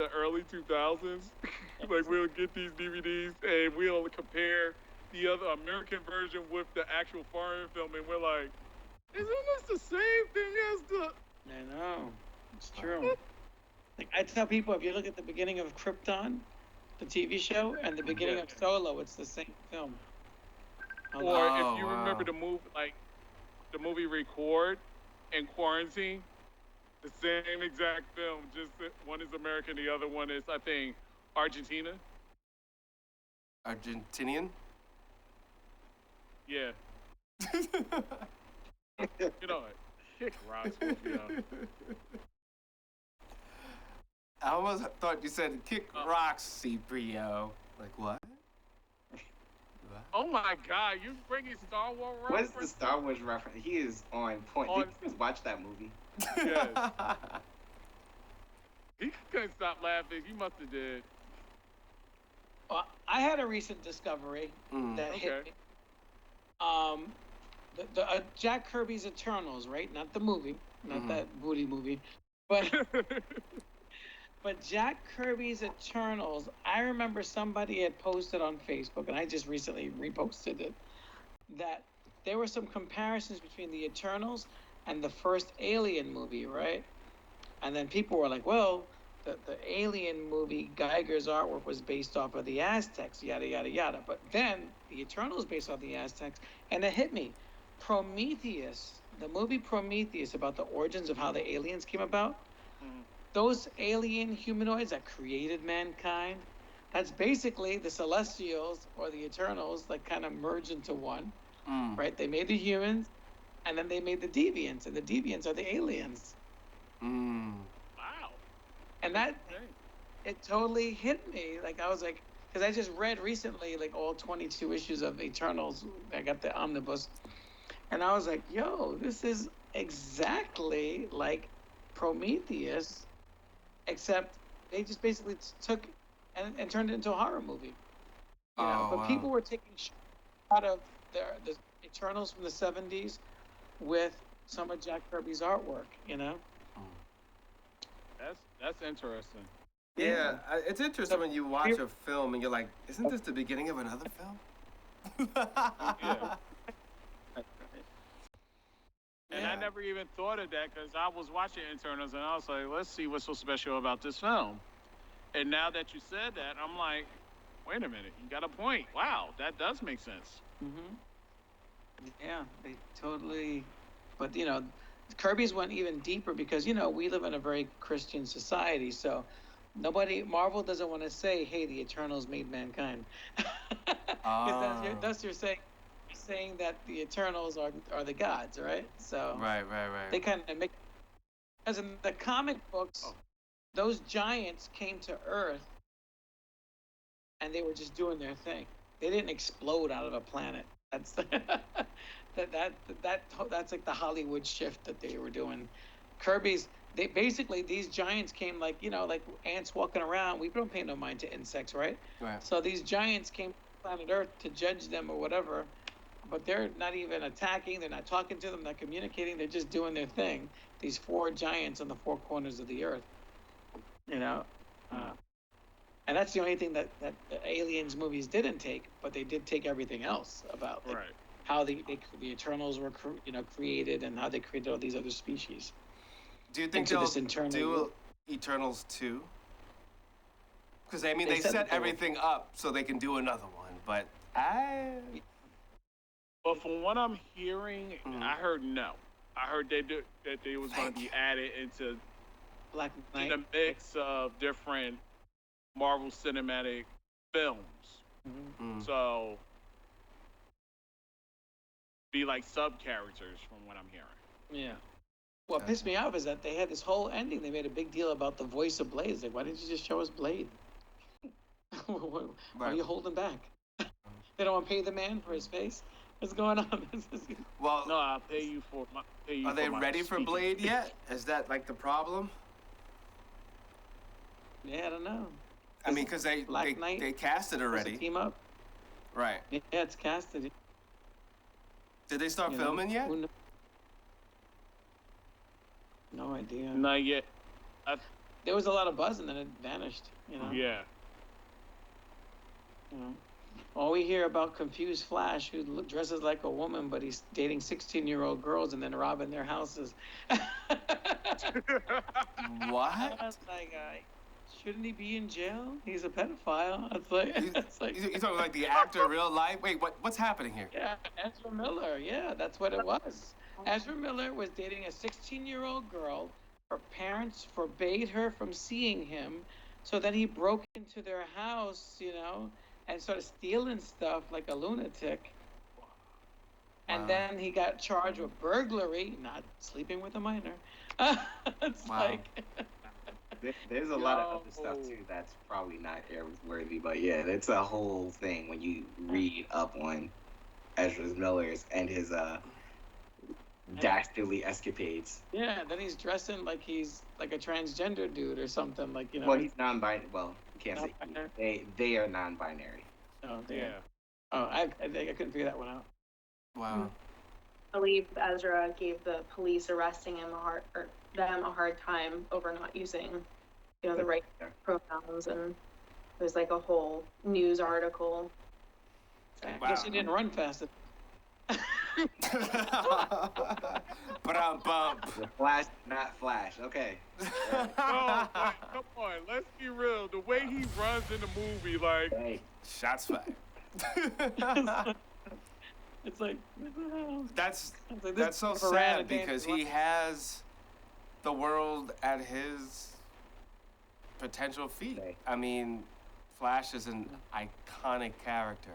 the early 2000s. Like we'll get these DVDs and we'll compare the other American version with the actual foreign film, and we're like, isn't this the same thing as the? I know, it's true. Like I tell people, if you look at the beginning of Krypton, the TV show, and the beginning of Solo, it's the same film. Or if you remember the movie, like the movie Record and Quarantine, the same exact film, just that one is American, the other one is, I think, Argentina. Argentinian? Yeah. You know what? Kick rocks, you know. I almost thought you said kick rocks, Ciprio. Like what? Oh my God, you bringing Star Wars reference? What is the Star Wars reference? He is on point. Did you just watch that movie? Yes. He couldn't stop laughing. You must have did. Well, I had a recent discovery that hit me. Jack Kirby's Eternals, right? Not the movie, not that booty movie, but but Jack Kirby's Eternals. I remember somebody had posted on Facebook, and I just recently reposted it, that there were some comparisons between the Eternals and the first Alien movie, right? And then people were like, well, the Alien movie, Geiger's artwork was based off of the Aztecs, yada, yada, yada. But then the Eternals based off the Aztecs, and it hit me. Prometheus, the movie Prometheus, about the origins of how the aliens came about, those alien humanoids that created mankind, that's basically the Celestials or the Eternals that kind of merge into one, right? They made the humans, and then they made the deviants, and the deviants are the aliens. Wow. And that, it totally hit me. Like, I was like, because I just read recently, like, all 22 issues of Eternals. I got the omnibus. And I was like, yo, this is exactly like Prometheus, except they just basically took and turned it into a horror movie. You know? But people were taking out of the Eternals from the 70s with some of Jack Kirby's artwork, you know? That's interesting. Yeah, it's interesting when you watch a film and you're like, isn't this the beginning of another film? Yeah. And I never even thought of that because I was watching Eternals and I was like, let's see what's so special about this film. And now that you said that, I'm like, wait a minute, you got a point. Wow, that does make sense. Yeah, they totally. But, you know, Kirby's went even deeper because, you know, we live in a very Christian society. So Marvel doesn't want to say, hey, the Eternals made mankind. Because that's you're saying that the Eternals are the gods, right? So right. They kind of make, as in the comic books, those giants came to Earth and they were just doing their thing. They didn't explode out of a planet. That's that's like the Hollywood shift that they were doing. Kirby's, these giants came like, you know, like ants walking around. We don't pay no mind to insects, right? So these giants came to planet Earth to judge them or whatever, but they're not even attacking. They're not talking to them. They're not communicating. They're just doing their thing. These four giants on the four corners of the Earth, you know. And that's the only thing that the Aliens movies didn't take, but they did take everything else about like, how the Eternals were created and how they created all these other species. Do you think they'll do Eternals 2? Because I mean they set everything up so they can do another one, but But from what I'm hearing, I heard no. I heard that they was going to be added into Black Knight, in a mix of different Marvel Cinematic films. So be like sub-characters from what I'm hearing. Yeah. What pissed me off is that they had this whole ending. They made a big deal about the voice of Blade. Like, why didn't you just show us Blade? Why are you holding back? They don't want to pay the man for his face? What's going on? Well, no, I'll pay you for my. Are they ready for Blade yet? Is that like the problem? Yeah, I don't know. I mean, because they cast it already. Team up. Right. Yeah, it's casted. Did they start filming yet? No idea. Not yet. there was a lot of buzz and then it vanished. You know. Yeah. You know. All we hear about confused Flash, who dresses like a woman, but he's dating 16-year-old girls and then robbing their houses. What? That's like, shouldn't he be in jail? He's a pedophile. It's like, You talking like the actor in real life? Wait, what's happening here? Yeah, Ezra Miller. Yeah, that's what it was. Ezra Miller was dating a 16-year-old girl. Her parents forbade her from seeing him, so then he broke into their house, you know, and started stealing stuff like a lunatic. And then he got charged with burglary, not sleeping with a minor. It's like... There's a lot of other stuff too that's probably not airworthy, but yeah, it's a whole thing when you read up on Ezra Miller's and his dastardly escapades. Yeah, then he's dressing like he's like a transgender dude or something, like, you know. Well, he's non-binary. Well, you can't say they are non-binary. Oh, yeah. Oh, I couldn't figure that one out. Wow. I believe Ezra gave the police arresting him a hard time over not using, you know, the right pronouns, and there's like a whole news article. So I guess he didn't run fast enough. The Flash, not Flash. Okay. No, like, come on, let's be real. The way he runs in the movie, like, Hey, Shots fired. It's like, what the hell? That's It's like, so never ran a sad day in because his he life. has the world at his potential feet. Right. I mean, Flash is an iconic character.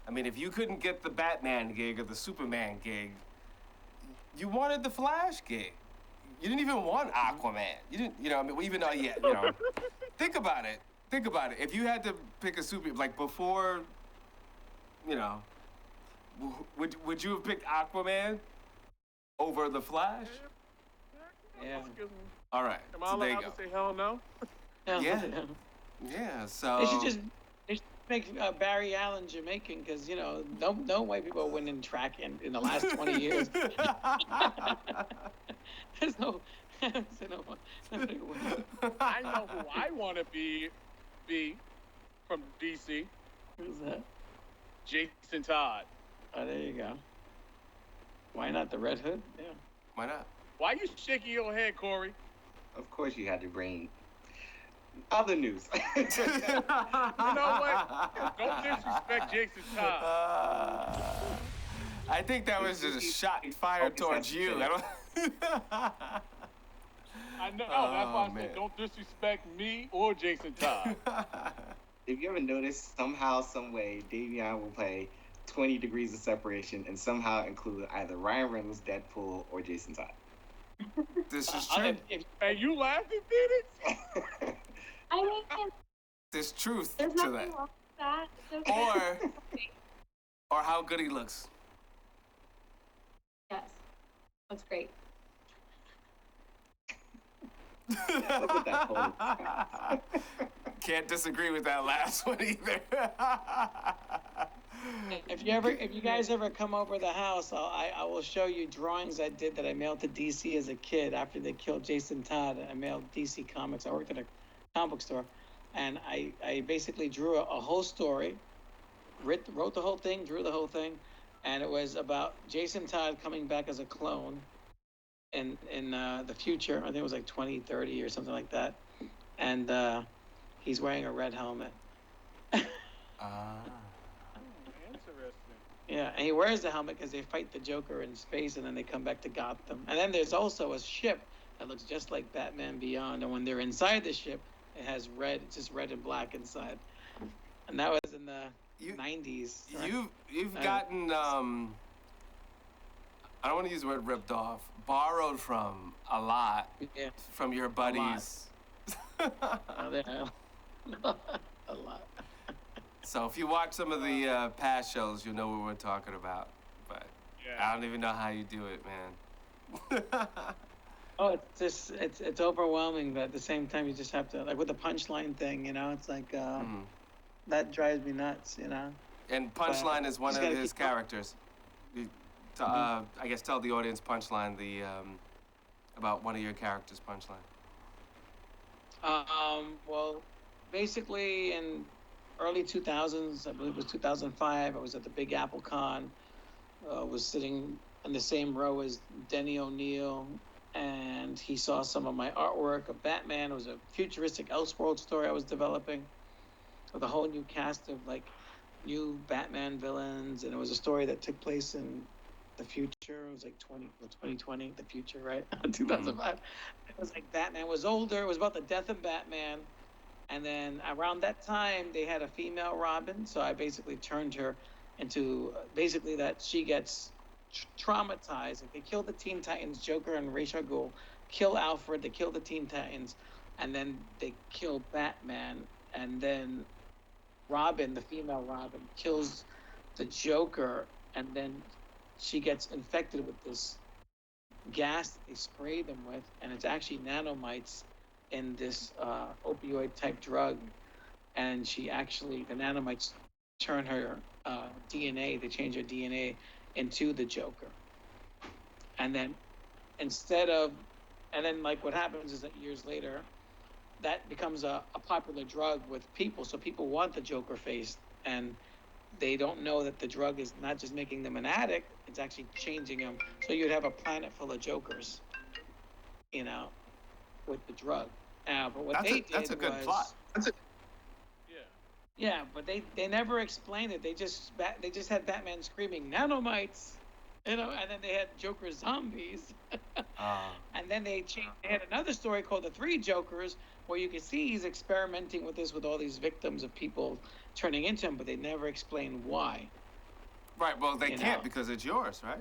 I mean, if you couldn't get the Batman gig or the Superman gig, you wanted the Flash gig. You didn't even want Aquaman. You didn't, you know, I mean, even though, yeah, you know, think about it. Think about it. If you had to pick a super, like before, you know, would you have picked Aquaman over the Flash? Yeah. All right. Am So I there you allowed go. to say hell no? Yeah. Yeah. So They should make Barry Allen Jamaican, because, you know, no white people are winning track in the last 20 years. There's no, nobody wins. I know who I want to be from DC. Who's that? Jason Todd. Oh, there you go. Why not the Red Hood? Yeah. Why not? Why you shaking your head, Corey? of course you had to bring other news. You know what? Don't disrespect Jason Todd. I think that was just a shot fired towards you. I don't. I know. That's why I man. said don't disrespect me or Jason Todd. If you ever notice, somehow, some way, Dayveonne will play 20 Degrees of Separation and somehow include either Ryan Reynolds, Deadpool, or Jason Todd. This is true. And you laughing, Felix? I mean, There's truth there's to nothing that. wrong with that. It's okay. Or how good he looks. Yes, that's great. Look at that whole- Can't disagree with that last one either. If you guys ever come over the house, I will show you drawings I did that I mailed to DC as a kid after they killed Jason Todd. I mailed DC Comics. I worked at a comic book store, and I basically drew a whole story, wrote the whole thing, drew the whole thing, and it was about Jason Todd coming back as a clone in the future. I think it was like 2030 or something like that, and he's wearing a red helmet. Interesting. Yeah, and he wears the helmet because they fight the Joker in space, and then they come back to Gotham. And then there's also a ship that looks just like Batman Beyond, and when they're inside the ship, it has red. It's just red and black inside. And that was in the 90s. Right? You've gotten I don't want to use the word ripped off, borrowed from a lot Yeah, from your buddies. a lot. So if you watch some of the past shows, you'll know what we're talking about. But I Yeah. don't even know how you do it, man. Oh, it's just it's overwhelming, but at the same time, you just have to, like with the punchline thing, you know, it's like that drives me nuts, you know. And Punchline is one Just of gotta his keep up. characters. I guess tell the audience Punchline about one of your characters, Punchline. Well, basically in early 2000s, I believe it was 2005, I was at the Big Apple Con, was sitting in the same row as Denny O'Neil, and he saw some of my artwork of Batman. It was a futuristic Elseworld story I was developing with a whole new cast of like new Batman villains, and it was a story that took place in the future. It was like 2020, the future, right? 2005. It was like Batman was older. It was about the death of Batman. And then around that time, they had a female Robin. So I basically turned her into basically that she gets traumatized. Like they kill the Teen Titans, Joker and Ra's al Ghul, kill Alfred, they kill the Teen Titans, and then they kill Batman. And then Robin, the female Robin, kills the Joker, and then she gets infected with this gas that they spray them with, and it's actually nanomites in this opioid type drug. And she actually, the nanomites turn her DNA, they change her DNA into the Joker. And then instead of, and then like what happens is that years later, that becomes a popular drug with people. So people want the Joker face, and they don't know that the drug is not just making them an addict, it's actually changing them. So you'd have a planet full of Jokers, you know, with the drug. But what That's a good was, plot. Yeah. yeah, but they never explained it. They just had Batman screaming nanomites, you know, and then they had Joker zombies. And then they had another story called The Three Jokers, where you can see he's experimenting with this with all these victims of people turning into him, but they never explain why. Right. Well, they You can't know. because it's yours, right?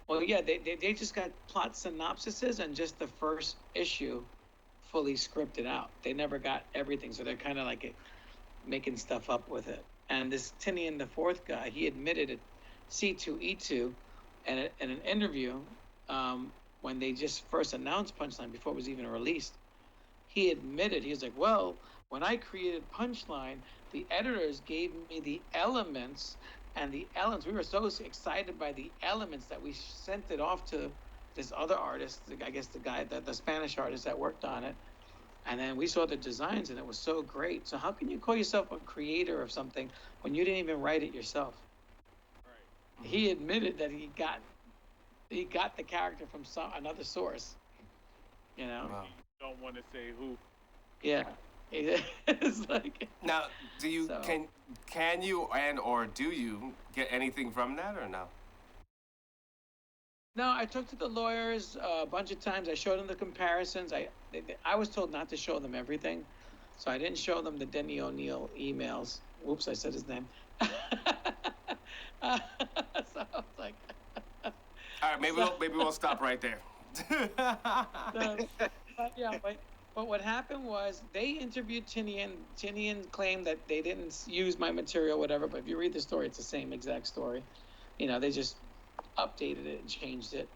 Well, yeah, they just got plot synopsises and just the first issue fully scripted out. They never got everything, so they're kind of like making stuff up with it. And this Tinian the Fourth guy, he admitted at C2E2 in an interview when they just first announced Punchline before it was even released. He admitted, he was like, well, when I created Punchline, the editors gave me the elements, and the elements, we were so excited by the elements that we sent it off to this other artist, I guess the Spanish artist that worked on it. And then we saw the designs and it was so great. So how can you call yourself a creator of something when you didn't even write it yourself? Right. He admitted that he got the character from another source, you know? Wow. You don't want to say who. Yeah. It's like, Now, do you So- can you and or do you get anything from that or no? no, I talked to the lawyers a bunch of times. I showed them the comparisons. I was told not to show them everything, so I didn't show them the Denny O'Neil emails. Whoops, I said his name. So I was like, All right, maybe we'll stop right there. but what happened was they interviewed Tinian. Tinian claimed that they didn't use my material, whatever. But if you read the story, it's the same exact story. You know, they just updated it and changed it.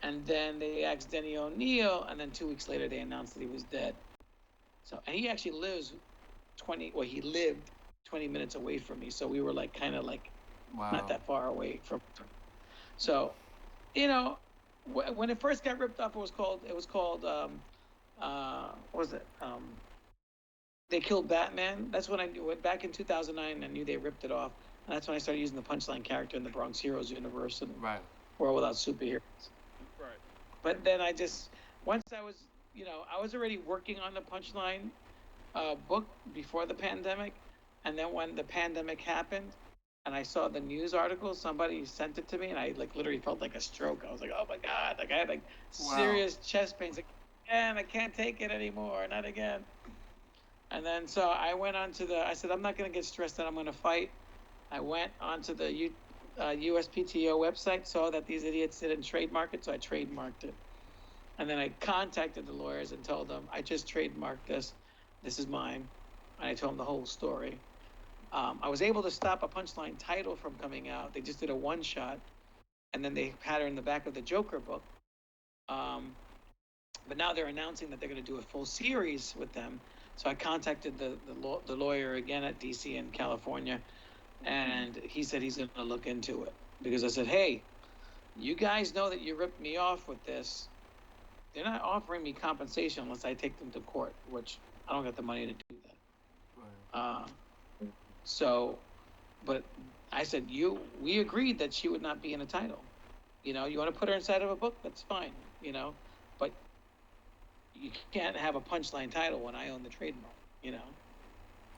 And then they asked Denny O'Neil, and then 2 weeks later they announced that he was dead. So, and he actually lives he lived 20 minutes away from me. So we were like kind of like Wow. not that far away from. So, you know, when it first got ripped off, it was called what was it? They Killed Batman. That's when I knew it. Back in 2009, I knew they ripped it off. And that's when I started using the Punchline character in the Bronx Heroes universe and Right. World Without Superheroes. Right. But then once I was, I was already working on the Punchline book before the pandemic. And then when the pandemic happened and I saw the news article, somebody sent it to me and I like literally felt like a stroke. I was like, oh my God, like I had like Wow. serious chest pains. Like, and I can't take it anymore, not again. And then so I went on to I said, I'm not going to get stressed out, I'm going to fight. I went onto the USPTO website, saw that these idiots didn't trademark it, so I trademarked it. And then I contacted the lawyers and told them, I just trademarked this. This is mine. And I told them the whole story. I was able to stop a Punchline title from coming out. They just did a one-shot, and then they had her in the back of the Joker book. But now they're announcing that they're going to do a full series with them. So I contacted the lawyer again at DC in California, and he said he's going to look into it. Because I said, hey, you guys know that you ripped me off with this. they're not offering me compensation unless I take them to court, which I don't got the money to do that. So, but I said, we agreed that she would not be in a title. You know, you want to put her inside of a book, that's fine, you know, but you can't have a punchline title when I own the trademark, you know.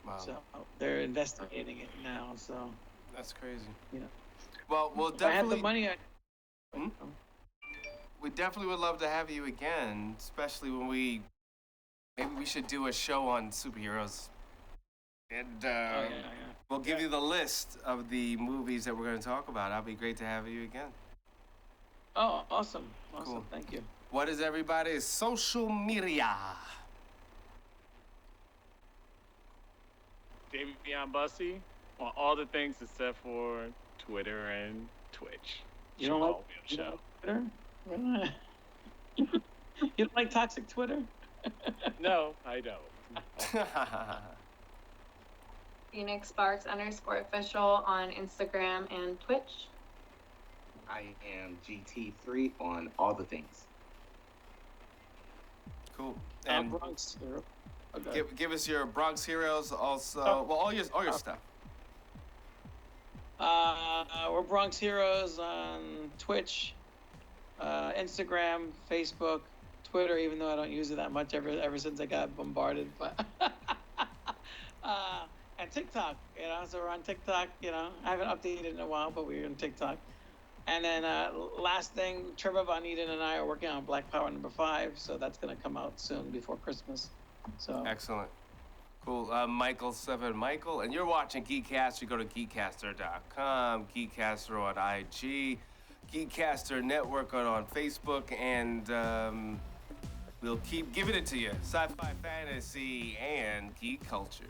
Wow. So they're investigating it now, so. That's crazy. You know. Well, we'll If I had the definitely. money, We definitely would love to have you again, especially when maybe we should do a show on superheroes. And yeah. we'll give you the list of the movies that we're going to talk about. That'd be great to have you again. Oh, awesome. Cool. Thank you. What is everybody's social media? Dayveonne Bussey on all the things except for Twitter and Twitch. You don't like show. Twitter? Really? You don't like toxic Twitter? No, I don't. Phoenix Sparks _official on Instagram and Twitch. I am GT3 on all the things. Cool. And Bronx. Okay. give us your Bronx Heroes also. Well, all your stuff. We're Bronx Heroes on Twitch, Instagram, Facebook, Twitter, even though I don't use it that much ever since I got bombarded. But and TikTok, you know, so we're on TikTok, you know. I haven't updated in a while, but we're on TikTok. And then last thing, Trevor Von Eden and I are working on Black Power #5, so that's gonna come out soon before Christmas. So Excellent. Cool. Michael, and you're watching GEEKCASTER. Go to geekcaster.com, GEEKCASTER on IG, GEEKCASTER Network on Facebook, and we'll keep giving it to you. Sci-fi, fantasy, and geek culture.